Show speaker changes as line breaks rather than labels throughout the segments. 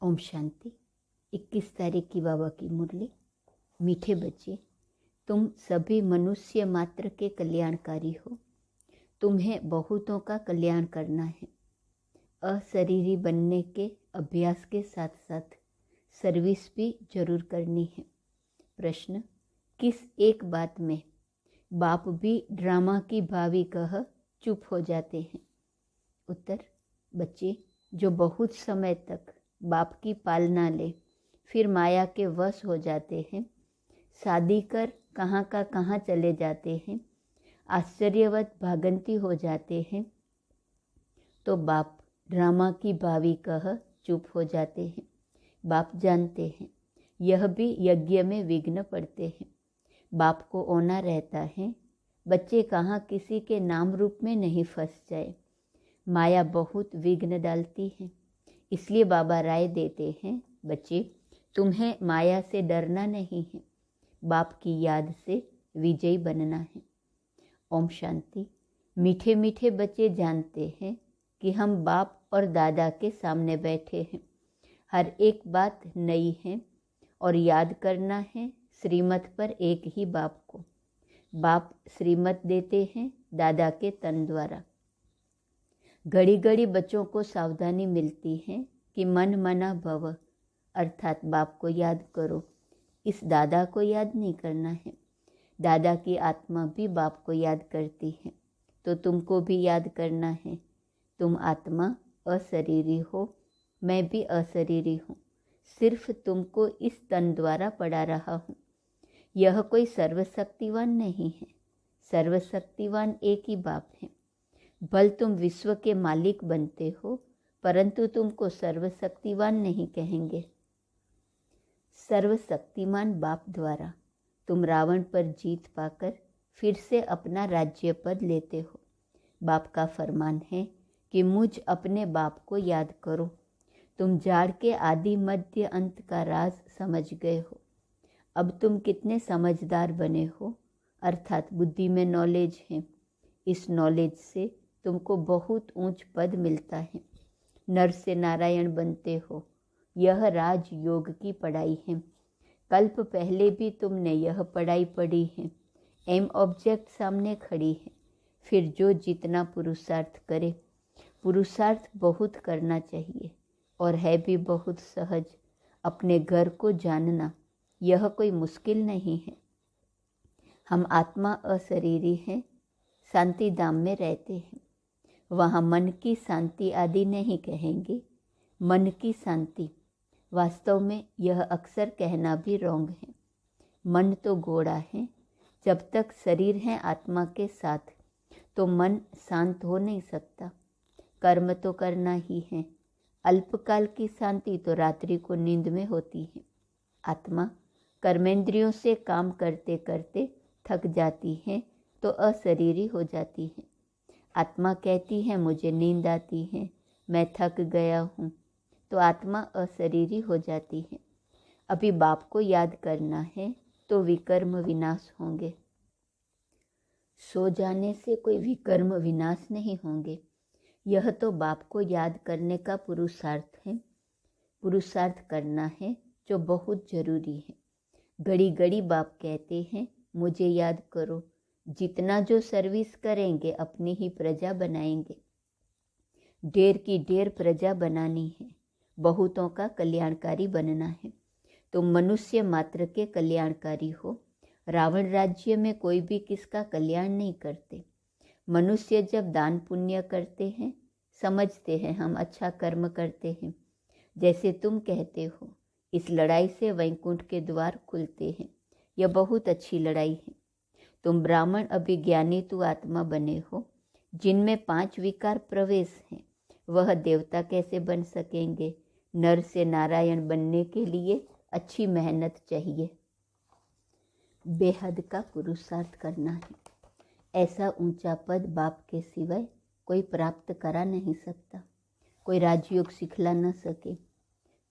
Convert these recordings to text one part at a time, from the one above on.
ओम शांति। 21 तारीख की बाबा की मुरली। मीठे बच्चे, तुम सभी मनुष्य मात्र के कल्याणकारी हो। तुम्हें बहुतों का कल्याण करना है। अशरीरी बनने के अभ्यास के साथ साथ सर्विस भी जरूर करनी है। प्रश्न, किस एक बात में बाप भी ड्रामा की भावी कह चुप हो जाते हैं? उत्तर, बच्चे जो बहुत समय तक बाप की पालना ले फिर माया के वश हो जाते हैं, शादी कर कहाँ का कहाँ चले जाते हैं, आश्चर्यवत भागंती हो जाते हैं, तो बाप ड्रामा की भावी कह चुप हो जाते हैं। बाप जानते हैं यह भी यज्ञ में विघ्न पड़ते हैं। बाप को ओना रहता है बच्चे कहाँ किसी के नाम रूप में नहीं फंस जाए। माया बहुत विघ्न डालती है, इसलिए बाबा राय देते हैं, बच्चे तुम्हें माया से डरना नहीं है, बाप की याद से विजयी बनना है। ओम शांति। मीठे मीठे बच्चे जानते हैं कि हम बाप और दादा के सामने बैठे हैं। हर एक बात नई है और याद करना है श्रीमत पर एक ही बाप को। बाप श्रीमत देते हैं दादा के तन द्वारा। घड़ी घड़ी बच्चों को सावधानी मिलती है कि मन मना भव, अर्थात बाप को याद करो। इस दादा को याद नहीं करना है। दादा की आत्मा भी बाप को याद करती है, तो तुमको भी याद करना है। तुम आत्मा अशरीरी हो, मैं भी अशरीरी हूँ। सिर्फ तुमको इस तन द्वारा पढ़ा रहा हूँ। यह कोई सर्वशक्तिवान नहीं है। सर्वशक्तिवान एक ही बाप है। भल तुम विश्व के मालिक बनते हो, परंतु तुमको सर्वशक्तिवान नहीं कहेंगे। सर्वशक्तिमान बाप द्वारा तुम रावण पर जीत पाकर फिर से अपना राज्य पद लेते हो। बाप का फरमान है कि मुझ अपने बाप को याद करो। तुम जाड़ के आदि मध्य अंत का राज समझ गए हो। अब तुम कितने समझदार बने हो, अर्थात बुद्धि में नॉलेज है। इस नॉलेज से तुमको बहुत ऊंच पद मिलता है। नर से नारायण बनते हो। यह राज योग की पढ़ाई है। कल्प पहले भी तुमने यह पढ़ाई पढ़ी है। एम ऑब्जेक्ट सामने खड़ी है। फिर जो जितना पुरुषार्थ करे, पुरुषार्थ बहुत करना चाहिए और है भी बहुत सहज। अपने घर को जानना यह कोई मुश्किल नहीं है। हम आत्मा अशरीरी हैं, शांति धाम में रहते हैं। वहाँ मन की शांति आदि नहीं कहेंगे। मन की शांति, वास्तव में यह अक्सर कहना भी रॉन्ग है। मन तो घोड़ा है। जब तक शरीर है आत्मा के साथ तो मन शांत हो नहीं सकता। कर्म तो करना ही है। अल्पकाल की शांति तो रात्रि को नींद में होती है। आत्मा कर्मेंद्रियों से काम करते करते थक जाती है तो अशरीरी हो जाती है। आत्मा कहती है मुझे नींद आती है, मैं थक गया हूँ, तो आत्मा अशरीरी हो जाती है। अभी बाप को याद करना है तो विकर्म विनाश होंगे। सो जाने से कोई विकर्म विनाश नहीं होंगे। यह तो बाप को याद करने का पुरुषार्थ है। पुरुषार्थ करना है जो बहुत जरूरी है। घड़ी घड़ी बाप कहते हैं मुझे याद करो। जितना जो सर्विस करेंगे अपनी ही प्रजा बनाएंगे। ढेर की ढेर प्रजा बनानी है। बहुतों का कल्याणकारी बनना है। तुम मनुष्य मात्र के कल्याणकारी हो। रावण राज्य में कोई भी किसका कल्याण नहीं करते। मनुष्य जब दान पुण्य करते हैं, समझते हैं हम अच्छा कर्म करते हैं। जैसे तुम कहते हो, इस लड़ाई से वैकुंठ के द्वार खुलते हैं। यह बहुत अच्छी लड़ाई है। तुम ब्राह्मण अभिज्ञानी तु आत्मा बने हो। जिनमें 5 विकार प्रवेश हैं, वह देवता कैसे बन सकेंगे? नर से नारायण बनने के लिए अच्छी मेहनत चाहिए। बेहद का पुरुषार्थ करना है। ऐसा ऊंचा पद बाप के सिवाय कोई प्राप्त करा नहीं सकता। कोई राजयोग सिखला न सके।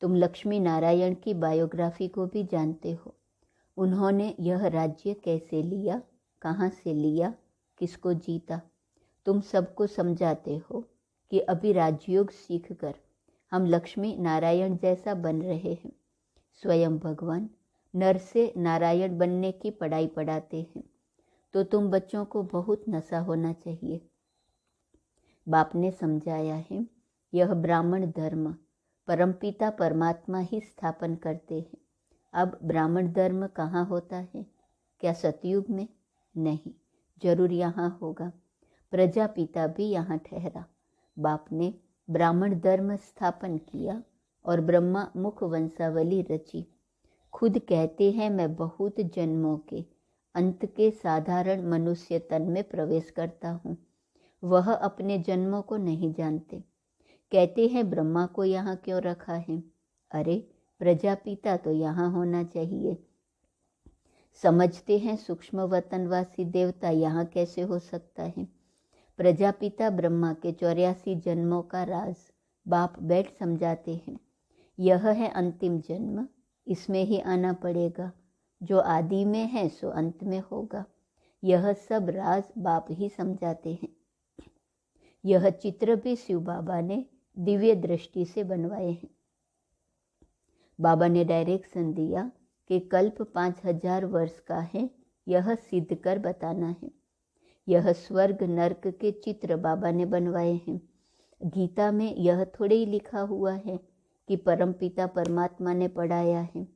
तुम लक्ष्मी नारायण की बायोग्राफी को भी जानते हो। उन्होंने यह राज्य कैसे लिया, कहाँ से लिया, किसको जीता। तुम सबको समझाते हो कि अभी राजयोग सीखकर हम लक्ष्मी नारायण जैसा बन रहे हैं। स्वयं भगवान नर से नारायण बनने की पढ़ाई पढ़ाते हैं, तो तुम बच्चों को बहुत नशा होना चाहिए। बाप ने समझाया है, यह ब्राह्मण धर्म परमपिता परमात्मा ही स्थापन करते हैं। अब ब्राह्मण धर्म कहाँ होता है? क्या सतयुग में? नहीं, जरूर यहाँ होगा। प्रजापिता भी यहाँ ठहरा। बाप ने ब्राह्मण धर्म स्थापन किया और ब्रह्मा मुख वंशावली रची। खुद कहते हैं, मैं बहुत जन्मों के अंत के साधारण मनुष्य तन में प्रवेश करता हूँ। वह अपने जन्मों को नहीं जानते। कहते हैं, ब्रह्मा को यहाँ क्यों रखा है? अरे, प्रजापिता तो यहाँ होना चाहिए। समझते हैं सूक्ष्म वतनवासी देवता यहाँ कैसे हो सकता है? प्रजापिता ब्रह्मा के 84 जन्मों का राज बाप बैठ समझाते हैं। यह है अंतिम जन्म, इसमें ही आना पड़ेगा। जो आदि में है सो अंत में होगा। यह सब राज बाप ही समझाते हैं। यह चित्र भी शिव बाबा ने दिव्य दृष्टि से बनवाए हैं। बाबा ने डायरेक्शन दिया कि कल्प 5000 वर्ष का है, यह सिद्ध कर बताना है। यह स्वर्ग नर्क के चित्र बाबा ने बनवाए हैं। गीता में यह थोड़े ही लिखा हुआ है कि परमपिता परमात्मा ने पढ़ाया है।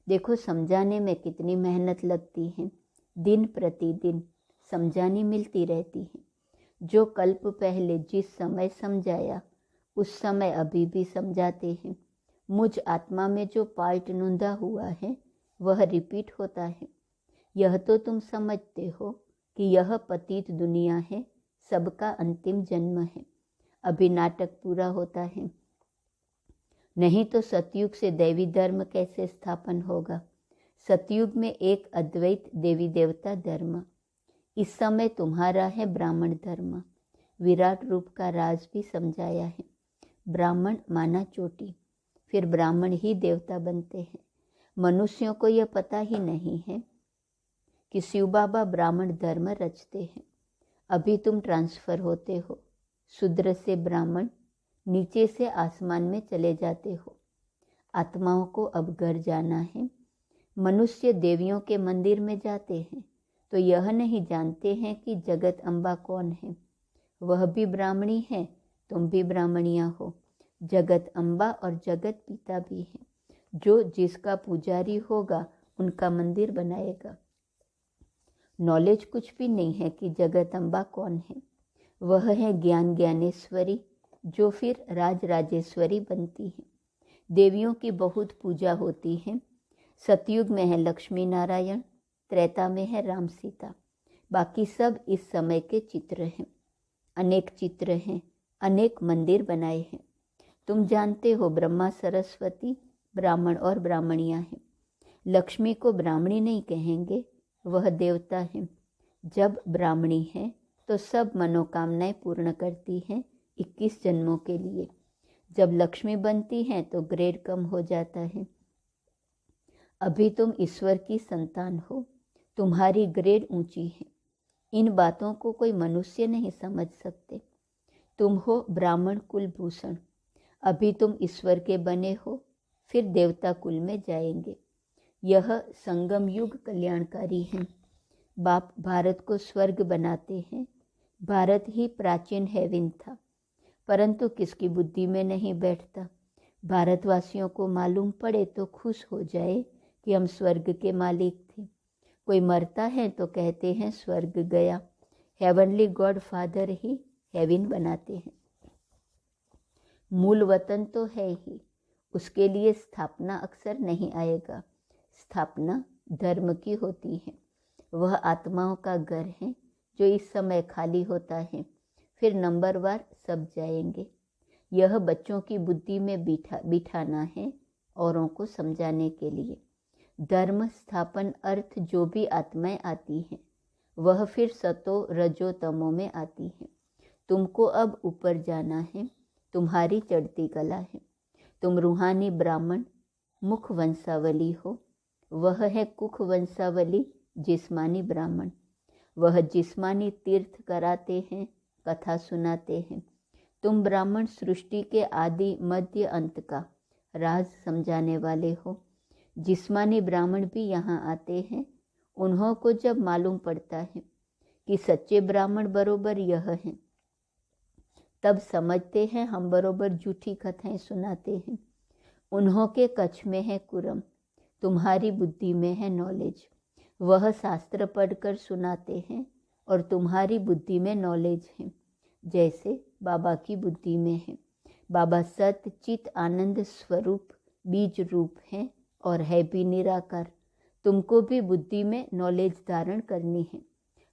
देखो समझाने में कितनी मेहनत लगती है। दिन प्रतिदिन समझानी मिलती रहती है। जो कल्प पहले जिस समय समझाया उस समय अभी भी समझाते हैं। मुझ आत्मा में जो पार्ट नूंदा हुआ है वह रिपीट होता है। यह तो तुम समझते हो कि यह पतित दुनिया है, सबका अंतिम जन्म है। अभी नाटक पूरा होता है, नहीं तो सतयुग से देवी धर्म कैसे स्थापन होगा? सतयुग में एक अद्वैत देवी देवता धर्म। इस समय तुम्हारा है ब्राह्मण धर्म। विराट रूप का राज भी समझाया है। ब्राह्मण माना चोटी, फिर ब्राह्मण ही देवता बनते हैं। मनुष्यों को यह पता ही नहीं है कि शिव बाबा ब्राह्मण धर्म रचते हैं। अभी तुम ट्रांसफर होते हो, शूद्र से ब्राह्मण, नीचे से आसमान में चले जाते हो। आत्माओं को अब घर जाना है। मनुष्य देवियों के मंदिर में जाते हैं तो यह नहीं जानते हैं कि जगत अम्बा कौन है। वह भी ब्राह्मणी है, तुम भी ब्राह्मणियाँ हो। जगत अम्बा और जगत पिता भी हैं। जो जिसका पुजारी होगा उनका मंदिर बनाएगा। नॉलेज कुछ भी नहीं है कि जगत अम्बा कौन है। वह है ज्ञान ज्ञानेश्वरी, जो फिर राज राजेश्वरी बनती है। देवियों की बहुत पूजा होती है। सतयुग में है लक्ष्मी नारायण, त्रेता में है राम सीता। बाकी सब इस समय के चित्र हैं। अनेक चित्र हैं, अनेक मंदिर बनाए हैं। तुम जानते हो ब्रह्मा सरस्वती ब्राह्मण और ब्राह्मणियाँ हैं। लक्ष्मी को ब्राह्मणी नहीं कहेंगे, वह देवता है। जब ब्राह्मणी है तो सब मनोकामनाएं पूर्ण करती हैं 21 जन्मों के लिए। जब लक्ष्मी बनती हैं तो ग्रेड कम हो जाता है। अभी तुम ईश्वर की संतान हो, तुम्हारी ग्रेड ऊंची है। इन बातों को कोई मनुष्य नहीं समझ सकते। तुम हो ब्राह्मण कुलभूषण। अभी तुम ईश्वर के बने हो, फिर देवता कुल में जाएंगे। यह संगम युग कल्याणकारी है। बाप भारत को स्वर्ग बनाते हैं। भारत ही प्राचीन हेवन था, परंतु किसकी बुद्धि में नहीं बैठता। भारतवासियों को मालूम पड़े तो खुश हो जाए कि हम स्वर्ग के मालिक थे। कोई मरता है तो कहते हैं स्वर्ग गया। हेवनली गॉड फादर ही हेवन बनाते हैं। मूल वतन तो है ही, उसके लिए स्थापना अक्सर नहीं आएगा। स्थापना धर्म की होती है। वह आत्माओं का घर है जो इस समय खाली होता है, फिर नंबरवार सब जाएंगे। यह बच्चों की बुद्धि में बिठाना है, औरों को समझाने के लिए। धर्म स्थापन अर्थ जो भी आत्माएं आती हैं वह फिर सतो रजो तमो में आती हैं। तुमको अब ऊपर जाना है, तुम्हारी चढ़ती कला है। तुम रूहानी ब्राह्मण मुख वंशावली हो, वह है कुख वंशावली जिस्मानी ब्राह्मण। वह जिस्मानी तीर्थ कराते हैं, कथा सुनाते हैं। तुम ब्राह्मण सृष्टि के आदि मध्य अंत का राज समझाने वाले हो। जिस्मानी ब्राह्मण भी यहाँ आते हैं। उन्हों को जब मालूम पड़ता है कि सच्चे ब्राह्मण बरोबर यह हैं, तब समझते हैं हम बरोबर झूठी कथाएं सुनाते हैं। उन्हों के कच्छ में है कुरम, तुम्हारी बुद्धि में है नॉलेज। वह शास्त्र पढ़कर सुनाते हैं और तुम्हारी बुद्धि में नॉलेज है, जैसे बाबा की बुद्धि में है। बाबा सत्य चित आनंद स्वरूप बीज रूप हैं और है भी निराकार। तुमको भी बुद्धि में नॉलेज धारण करनी है।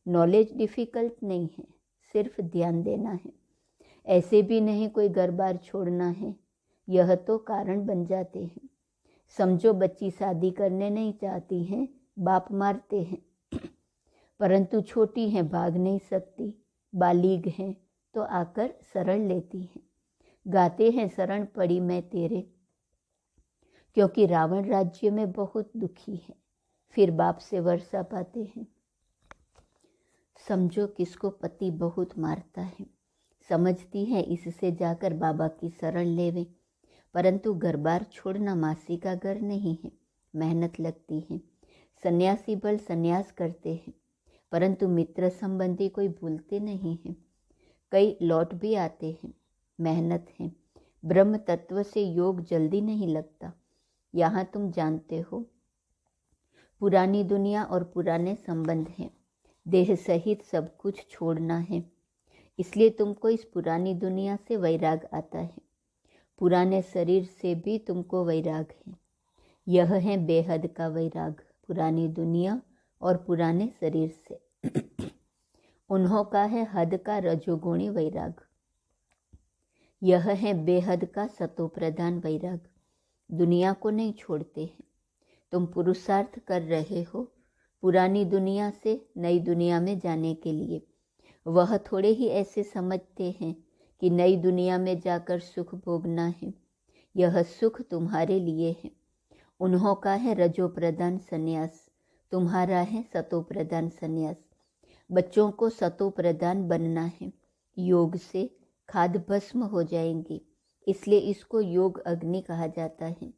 नॉलेज डिफिकल्ट नहीं है, सिर्फ ध्यान देना है। ऐसे भी नहीं कोई घर बार छोड़ना है, यह तो कारण बन जाते हैं। समझो बच्ची शादी करने नहीं चाहती हैं, बाप मारते हैं, परंतु छोटी हैं, भाग नहीं सकती। बालिग हैं तो आकर शरण लेती हैं, गाते हैं शरण पड़ी मैं तेरे, क्योंकि रावण राज्य में बहुत दुखी है। फिर बाप से वर्षा पाते हैं। समझो किसको पति बहुत मारता है, समझती है इससे जाकर बाबा की शरण लेवे, परंतु घर बार छोड़ना मासी का घर नहीं है, मेहनत लगती है। सन्यासी बल सन्यास करते हैं, परंतु मित्र संबंधी कोई भूलते नहीं हैं। कई लौट भी आते हैं, मेहनत है। ब्रह्म तत्व से योग जल्दी नहीं लगता। यहाँ तुम जानते हो पुरानी दुनिया और पुराने संबंध हैं, देह सहित सब कुछ छोड़ना है, इसलिए तुमको इस पुरानी दुनिया से वैराग आता है। पुराने शरीर से भी तुमको वैराग है। यह है बेहद का वैराग, पुरानी दुनिया और पुराने शरीर से। उन्हों का है हद का रजोगुणी वैराग। यह है बेहद का सतो प्रधान वैराग। दुनिया को नहीं छोड़ते हैं। तुम पुरुषार्थ कर रहे हो पुरानी दुनिया से नई दुनिया में जाने के लिए। वह थोड़े ही ऐसे समझते हैं कि नई दुनिया में जाकर सुख भोगना है। यह सुख तुम्हारे लिए है। उन्हों का है रजो प्रधान संन्यास, तुम्हारा है सतो प्रधान संन्यास। बच्चों को सतो प्रधान बनना है। योग से खाद भस्म हो जाएंगी, इसलिए इसको योग अग्नि कहा जाता है।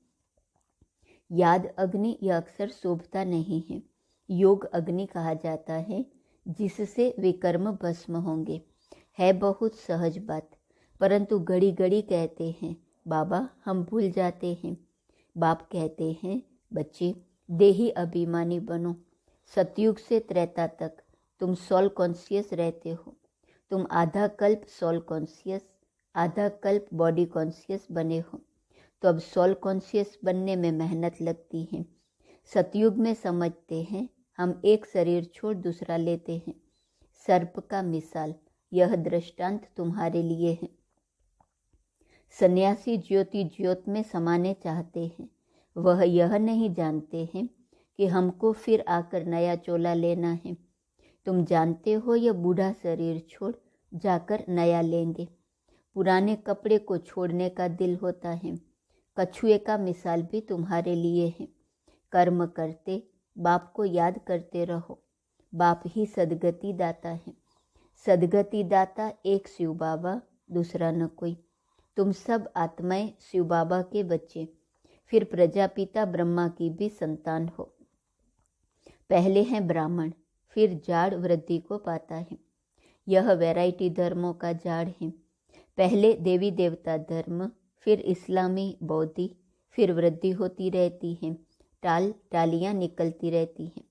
याद अग्नि यह अक्सर शोभता नहीं है। योग अग्नि कहा जाता है, जिससे विकर्म भस्म होंगे। है बहुत सहज बात, परंतु घड़ी घड़ी कहते हैं बाबा हम भूल जाते हैं। बाप कहते हैं बच्चे देही अभिमानी बनो। सतयुग से त्रेता तक तुम सोल कॉन्शियस रहते हो। तुम आधा कल्प सोल कॉन्शियस, आधा कल्प बॉडी कॉन्शियस बने हो, तो अब सोल कॉन्शियस बनने में मेहनत लगती है। सतयुग में समझते हैं हम एक शरीर छोड़ दूसरा लेते हैं। सर्प का मिसाल, यह दृष्टांत तुम्हारे लिए है। सन्यासी ज्योति ज्योत में समाने चाहते हैं। वह यह नहीं जानते हैं कि हमको फिर आकर नया चोला लेना है। तुम जानते हो यह बूढ़ा शरीर छोड़ जाकर नया लेंगे। पुराने कपड़े को छोड़ने का दिल होता है। कछुए का मिसाल भी तुम्हारे लिए है। कर्म करते बाप को याद करते रहो। बाप ही सदगति दाता है। सदगति दाता एक शिव बाबा, दूसरा न कोई। तुम सब आत्माएं शिव बाबा के बच्चे, फिर प्रजापिता ब्रह्मा की भी संतान हो। पहले हैं ब्राह्मण, फिर जाड़ वृद्धि को पाता है। यह वैरायटी धर्मों का जाड़ है। पहले देवी देवता धर्म, फिर इस्लामी बौद्धि, फिर वृद्धि होती रहती है। टालियाँ निकलती रहती हैं।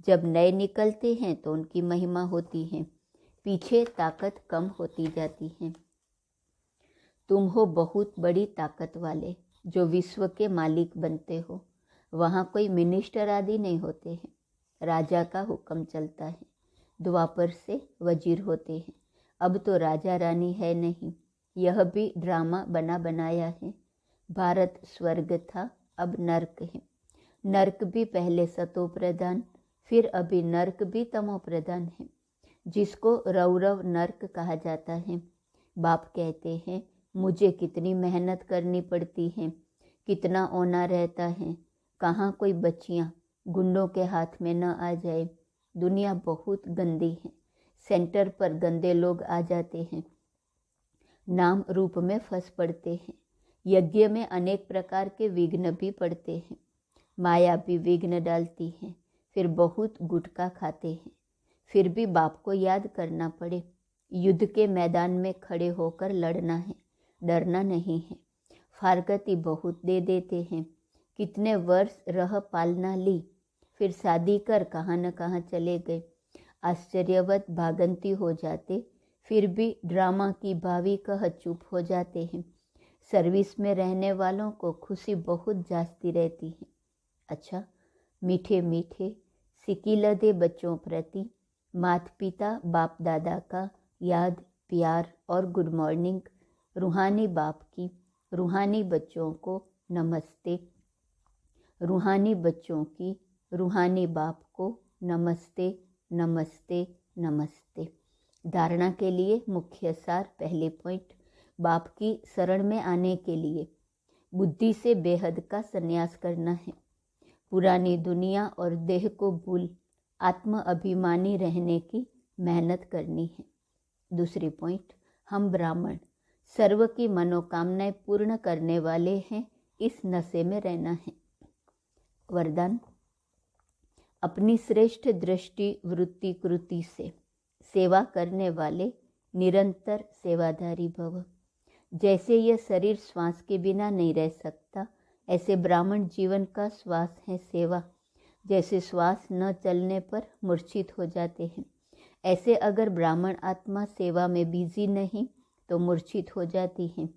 जब नए निकलते हैं तो उनकी महिमा होती है, पीछे ताकत कम होती जाती है। तुम हो बहुत बड़ी ताकत वाले जो विश्व के मालिक बनते हो। वहाँ कोई मिनिस्टर आदि नहीं होते हैं, राजा का हुक्म चलता है। द्वापर से वजीर होते हैं। अब तो राजा रानी है नहीं, यह भी ड्रामा बना बनाया है। भारत स्वर्ग था, अब नर्क है। नर्क भी पहले सतो प्रधान, फिर अभी नर्क भी तमो प्रधान है, जिसको रौरव नर्क कहा जाता है। बाप कहते हैं मुझे कितनी मेहनत करनी पड़ती है, कितना ओना रहता है। कहाँ कोई बच्चियाँ गुंडों के हाथ में न आ जाए। दुनिया बहुत गंदी है। सेंटर पर गंदे लोग आ जाते हैं। नाम रूप में फंस पड़ते हैं। यज्ञ में अनेक प्रकार के विघ्न भी पड़ते हैं। माया भी विघ्न डालती है। फिर बहुत गुटखा खाते हैं। फिर भी बाप को याद करना पड़े। युद्ध के मैदान में खड़े होकर लड़ना है, डरना नहीं है। फारगती बहुत दे देते हैं। कितने वर्ष रह पालना ली, फिर शादी कर कहाँ न कहाँ चले गए। आश्चर्यवत भागंती हो जाते, फिर भी ड्रामा की भावी कह चुप हो जाते हैं। सर्विस में रहने वालों को खुशी बहुत जास्ती रहती है। अच्छा, मीठे मीठे सिकिलदे बच्चों प्रति माता पिता बाप दादा का याद, प्यार और गुड मॉर्निंग। रूहानी बाप की रूहानी बच्चों को नमस्ते। रूहानी बच्चों की रूहानी बाप को नमस्ते नमस्ते नमस्ते। धारणा के लिए मुख्य सार। पहले पॉइंट, बाप की शरण में आने के लिए बुद्धि से बेहद का संन्यास करना है। पुरानी दुनिया और देह को भूल आत्म अभिमानी रहने की मेहनत करनी है। दूसरी पॉइंट, हम ब्राह्मण सर्व की मनोकामनाएं पूर्ण करने वाले हैं, इस नशे में रहना है। वरदान, अपनी श्रेष्ठ दृष्टि वृत्ति कृति से सेवा करने वाले निरंतर सेवाधारी भव। जैसे यह शरीर श्वास के बिना नहीं रह सकता, ऐसे ब्राह्मण जीवन का श्वास है सेवा। जैसे श्वास न चलने पर मूर्छित हो जाते हैं, ऐसे अगर ब्राह्मण आत्मा सेवा में बिजी नहीं तो मूर्छित हो जाती हैं।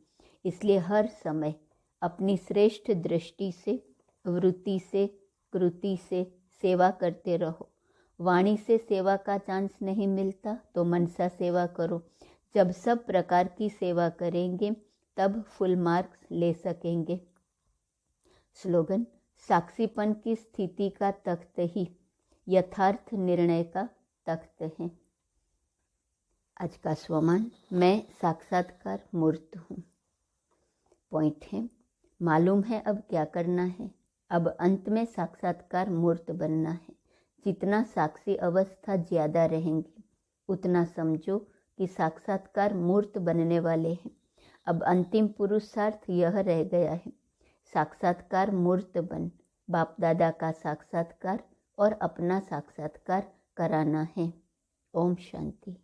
इसलिए हर समय अपनी श्रेष्ठ दृष्टि से वृत्ति से कृति से सेवा करते रहो। वाणी से सेवा का चांस नहीं मिलता तो मनसा सेवा करो। जब सब प्रकार की सेवा करेंगे तब फुल मार्क्स ले सकेंगे। स्लोगन, साक्षीपन की स्थिति का तख्त ही यथार्थ निर्णय का तख्त है। आज का स्वमान, मैं साक्षात्कार मूर्त हूँ। पॉइंट है, मालूम है अब क्या करना है। अब अंत में साक्षात्कार मूर्त बनना है। जितना साक्षी अवस्था ज़्यादा रहेंगी उतना समझो कि साक्षात्कार मूर्त बनने वाले हैं। अब अंतिम पुरुषार्थ यह रह गया है, साक्षात्कार मूर्त बन बाप दादा का साक्षात्कार और अपना साक्षात्कार कराना है। ओम शांति।